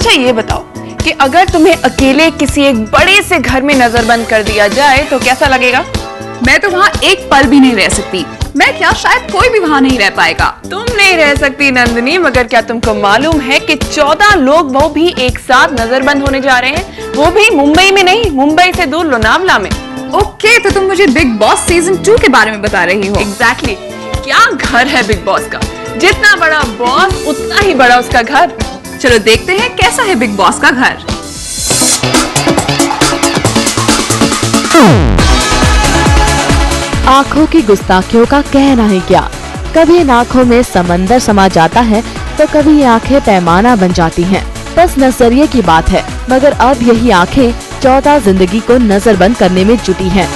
अच्छा ये बताओ कि अगर तुम्हें अकेले किसी एक बड़े से घर में नजरबंद कर दिया जाए तो कैसा लगेगा? मैं तो वहाँ एक पल भी नहीं रह सकती। मैं क्या, शायद कोई भी वहाँ नहीं रह पाएगा। तुम नहीं रह सकती नंदिनी, मगर क्या तुमको मालूम है कि 14 लोग वो भी एक साथ नजरबंद होने जा रहे हैं, वो भी मुंबई में नहीं, मुंबई से दूर लोनावला में। ओके, तो तुम मुझे बिग बॉस सीजन 2 के बारे में बता रही हो। एग्जैक्टली। क्या घर है बिग बॉस का, जितना बड़ा बॉस उतना ही बड़ा उसका घर। चलो देखते हैं कैसा है बिग बॉस का घर। आंखों की गुस्ताखियों का कहना है क्या। कभी इन आंखों में समंदर समा जाता है तो कभी ये आंखें पैमाना बन जाती हैं। बस नजरिए की बात है, मगर अब यही आंखें 14 जिंदगी को नजरबंद करने में जुटी हैं।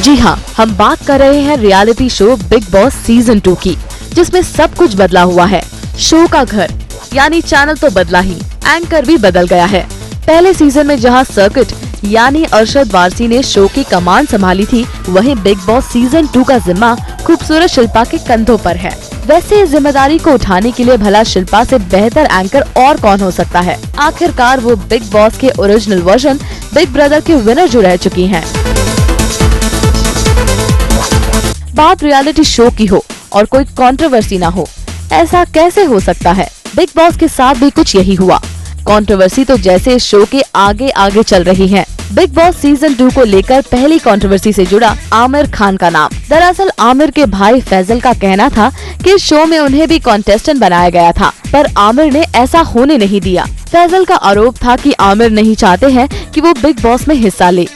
जी हाँ, हम बात कर रहे हैं reality show big boss season 2 की, जिसमें सब कुछ बदला हुआ है। शो का घर यानी चैनल तो बदला ही, एंकर भी बदल गया है। पहले सीजन में जहां सर्किट यानी अरशद वारसी ने शो की कमान संभाली थी, वहीं बिग बॉस सीजन 2 का जिम्मा खूबसूरत शिल्पा के कंधों पर है। वैसे इस जिम्मेदारी को उठाने के लिए भला शिल्पा से बेहतर एंकर और कौन हो सकता है। आखिरकार वो बिग बॉस के ओरिजिनल वर्जन बिग ब्रदर के विनर जो रह चुकी हैं। बात रियलिटी शो की हो और कोई कंट्रोवर्सी ना हो, ऐसा कैसे हो सकता है? बिग बॉस के साथ भी कुछ यही हुआ। कंट्रोवर्सी तो जैसे शो के आगे आगे चल रही है। बिग बॉस सीजन 2 को लेकर पहली कंट्रोवर्सी से जुड़ा आमिर खान का नाम। दरअसल आमिर के भाई फैजल का कहना था कि शो में उन्हें भी कंटेस्टेंट बनाया गया था, पर आमिर ने ऐसा होने नहीं दिया। फैजल का आरोप था कि आमिर नहीं चाहते हैं कि वो बिग बॉस में हिस्सा ले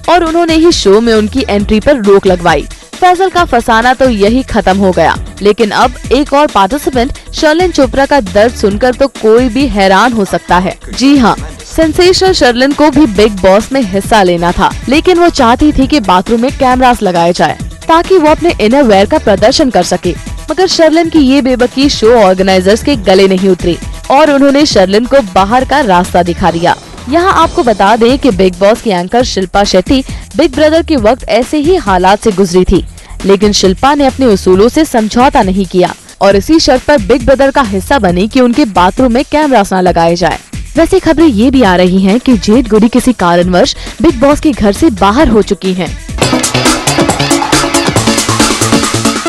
और उन्होंने ही शो में उनकी एंट्री पर रोक लगवाई। फैजल का फसाना तो यही खत्म हो गया, लेकिन अब एक और पार्टिसिपेंट शर्लिन चोपड़ा का दर्द सुनकर तो कोई भी हैरान हो सकता है। जी हाँ, सेंसेशनल शर्लिन को भी बिग बॉस में हिस्सा लेना था, लेकिन वो चाहती थी कि बाथरूम में कैमरास लगाए जाए ताकि वो अपने इनर वेयर का प्रदर्शन कर सके। मगर शर्लिन की ये बेबकी शो ऑर्गेनाइजर्स के गले नहीं उतरी और उन्होंने शर्लिन को बाहर का रास्ता दिखा दिया। यहाँ आपको बता दें कि बिग बॉस की anchor Shilpa Shetty big brother के वक्त ऐसे ही हालात से गुजरी थी, लेकिन शिल्पा ने अपने उसूलों से समझौता नहीं किया और इसी शर्त पर बिग ब्रदर का हिस्सा बनी कि उनके बाथरूम में कैमरास न लगाए जाए। वैसे खबरें ये भी आ रही हैं कि जेड गुडी किसी कारणवश बिग बॉस के घर से बाहर हो चुकी हैं।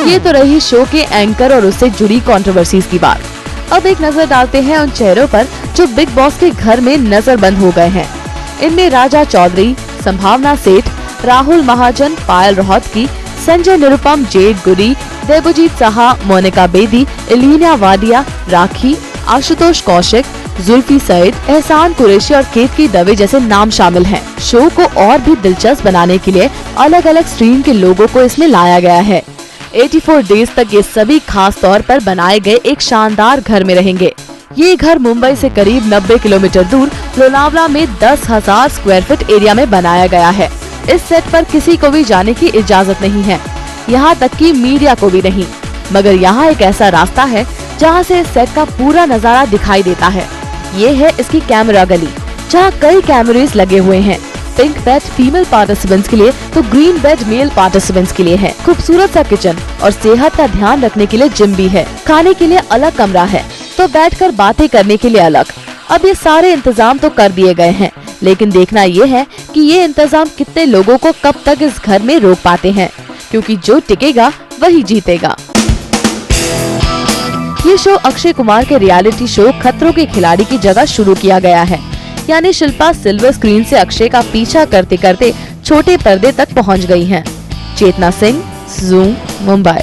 ये तो रही शो के एंकर और उससे जुड़ी कंट्रोवर्सीज की बात। अब एक नजर डालते हैं उन चेहरों पर जो बिग बॉस के घर में नजरबंद हो गए हैं। इनमें राजा चौधरी, संभावना सेठ, राहुल महाजन, पायल रोहतगी, संजय निरुपम, जेड गुडी, देवजीत साहा, मोनिका बेदी, एलिना वाडिया, राखी, आशुतोष कौशिक, जुल्फी सईद, एहसान कुरैशी और केतकी दवे जैसे नाम शामिल हैं। शो को और भी दिलचस्प बनाने के लिए अलग अलग स्ट्रीम के लोगों को इसमें लाया गया है। 84 डेज तक ये सभी खास तौर पर बनाए गए एक शानदार घर में रहेंगे। ये घर मुंबई से करीब 90 किलोमीटर दूर लोनावला में 10,000 स्क्वायर फीट एरिया में बनाया गया है। इस सेट पर किसी को भी जाने की इजाजत नहीं है, यहाँ तक कि मीडिया को भी नहीं। मगर यहाँ एक ऐसा रास्ता है जहाँ से इस सेट का पूरा नजारा दिखाई देता है। ये है इसकी कैमरा गली, जहाँ कई कैमरेज लगे हुए हैं। पिंक बेड फीमेल पार्टिसिपेंट्स के लिए तो ग्रीन बेड मेल पार्टिसिपेंट्स के लिए है। खूबसूरत सा किचन और सेहत का ध्यान रखने के लिए जिम भी है। खाने के लिए अलग कमरा है तो बैठकर बातें करने के लिए अलग। अब ये सारे इंतजाम तो कर दिए गए हैं, लेकिन देखना ये है कि ये इंतजाम कितने लोगों को कब तक इस घर में रोक पाते हैं, क्योंकि जो टिकेगा वही जीतेगा। ये शो अक्षय कुमार के रियलिटी शो खतरों के खिलाड़ी की जगह शुरू किया गया है। यानी शिल्पा सिल्वर स्क्रीन से अक्षय का पीछा करते करते छोटे पर्दे तक पहुंच गई हैं। चेतना सिंह, ज़ूम, मुंबई।